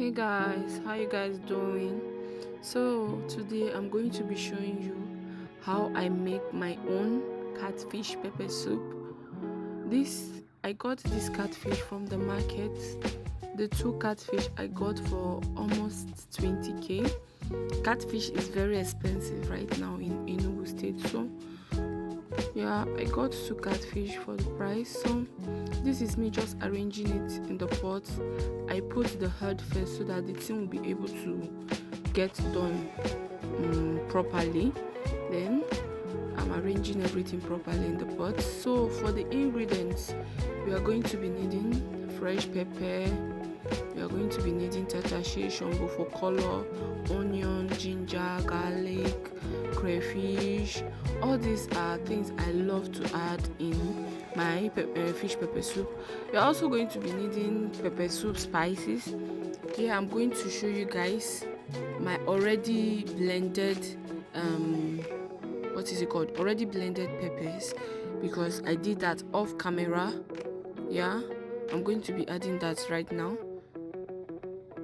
Hey guys, how you guys doing? So today I'm going to be showing you how I make my own catfish pepper soup. I got this catfish from the market. The two catfish I got for almost 20k. Catfish is very expensive right now in Ehuru state, so yeah, I got two catfish for the price. So this is me just arranging it in the pot. I put the head first so that the thing will be able to get done properly. Then I'm arranging everything properly in the pot. So for the ingredients, we are going to be needing fresh pepper, we are going to be needing Tatashe, Shombo for color, onion, ginger, garlic, crayfish. All these are things I love to add in my fish pepper soup. We are also going to be needing pepper soup spices. Here I'm going to show you guys my already blended already blended peppers, because I did that off camera. Yeah, I'm going to be adding that right now.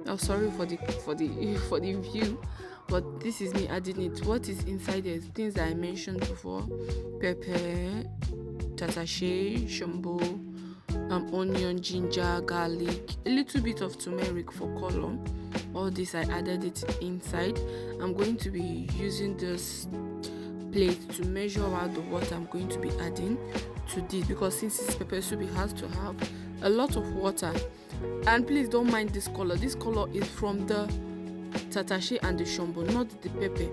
Oh, sorry for the for the view, but this is me adding it. What is inside is things that I mentioned before: pepper, Tatashe, Shombo, onion, ginger, garlic, a little bit of turmeric for color. All this I added it inside. I'm going to be using this plate to measure out the water I'm going to be adding to this, because since it's pepper soup, it has to have a lot of water. And please don't mind this color. This color is from the Tatashe and the Shombo, not the pepper.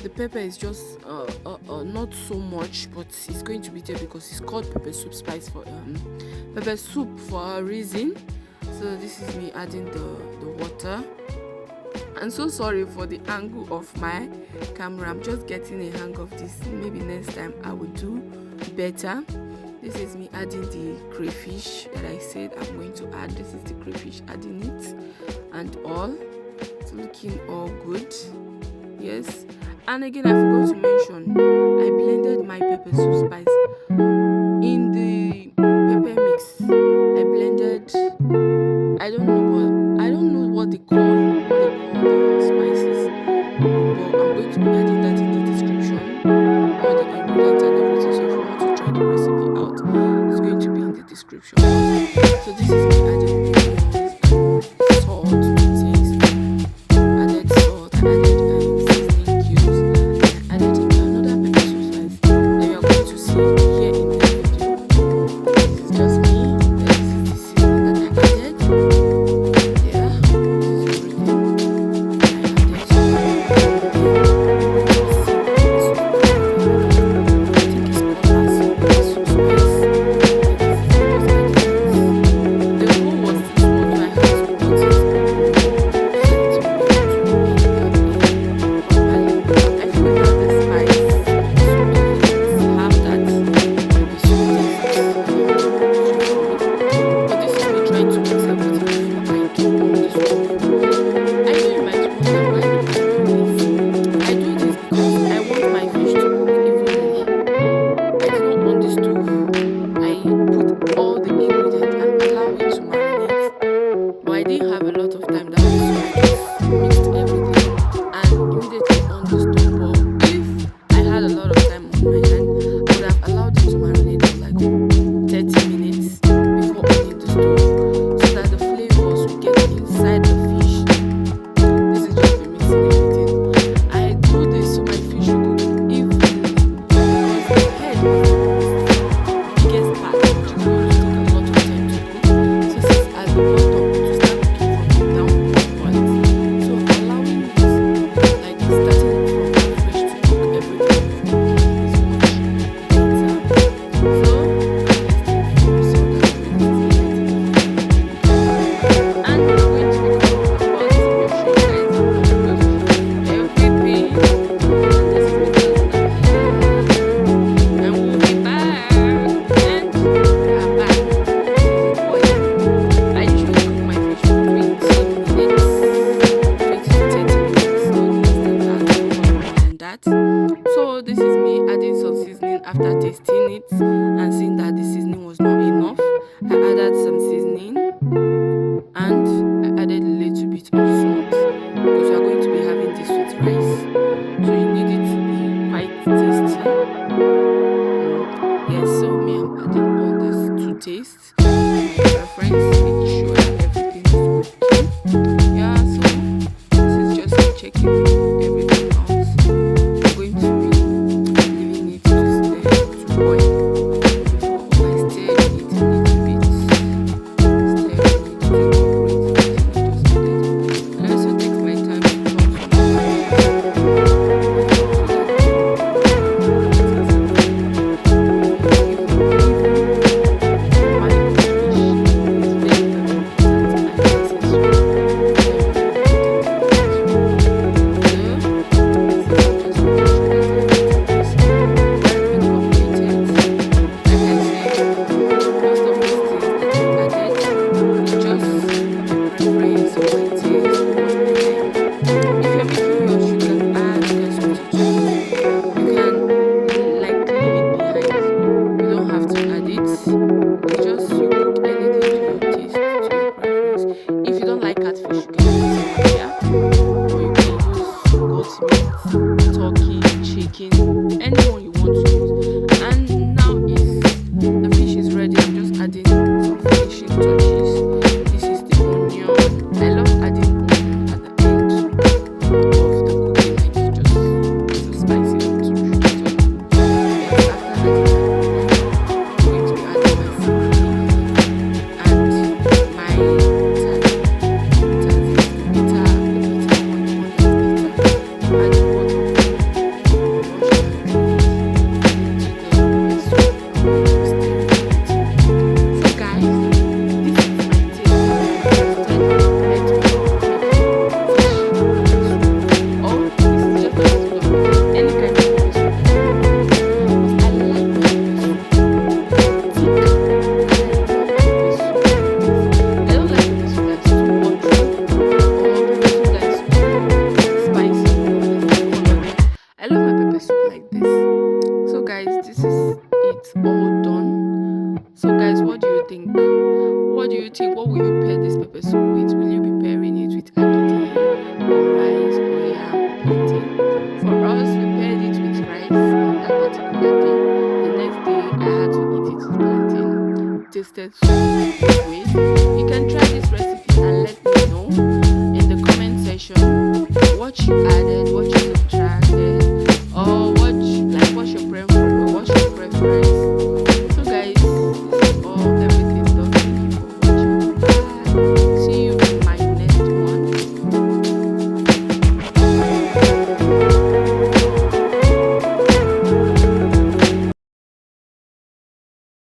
The pepper is just not so much, but it's going to be there because it's called pepper soup spice for pepper soup for a reason. So this is me adding the water. I'm so sorry for the angle of my camera. I'm just getting a hang of this. Maybe next time I will do better. This is me adding the crayfish that I said I'm going to add. This is the crayfish, adding it and all. It's looking all good. Yes. And again, I forgot to mention, I blended my pepper soup spice in the pepper mix. I blended, I don't know what they call the spices, but I'm going to be adding that in the description, all the ingredients and everything. So if you want to try the recipe out, it's going to be in the description. So this is me adding onions, salt to taste. Added salt, I added seasoning cubes, I added another pepper soup spice that you are going to see here in the video. This is just me. This is the seasoning that I added. Yeah, this is everything I added. After tasting it and seeing that the seasoning was not enough, I added some seasoning and I added a little bit bit of salt because we are going to be having this with rice. So you need it to be quite tasty. Yes, so me, I'm adding all this to taste. My preference, making sure that everything is okay. Yeah, so this is just me checking everything out. I'm going to be leaving it to boil before I stir it a little bit. Stir it to incorporate everything I just added. And I also take my time to talk to my catfish, you can use tilapia, or you can use goat meat, turkey, chicken, anyone you want to use. And now the fish is ready. I'm just adding some finishing touches. This is the onion. I love adding onion at the end of the cooking, like just to spice it up to really well. Yes, after adding that onion, I'm going to be adding my seasoning and my like this. So guys, this is it all done. So guys, what do you think? What will you pair this pepper soup with? Will you be pairing it with agidi or rice or yam or plantain? For us, we paired it with rice on that particular day. The next day I had to eat it with plantain. It tasted so great. You can try this recipe and let me know in the comment section what you added, what you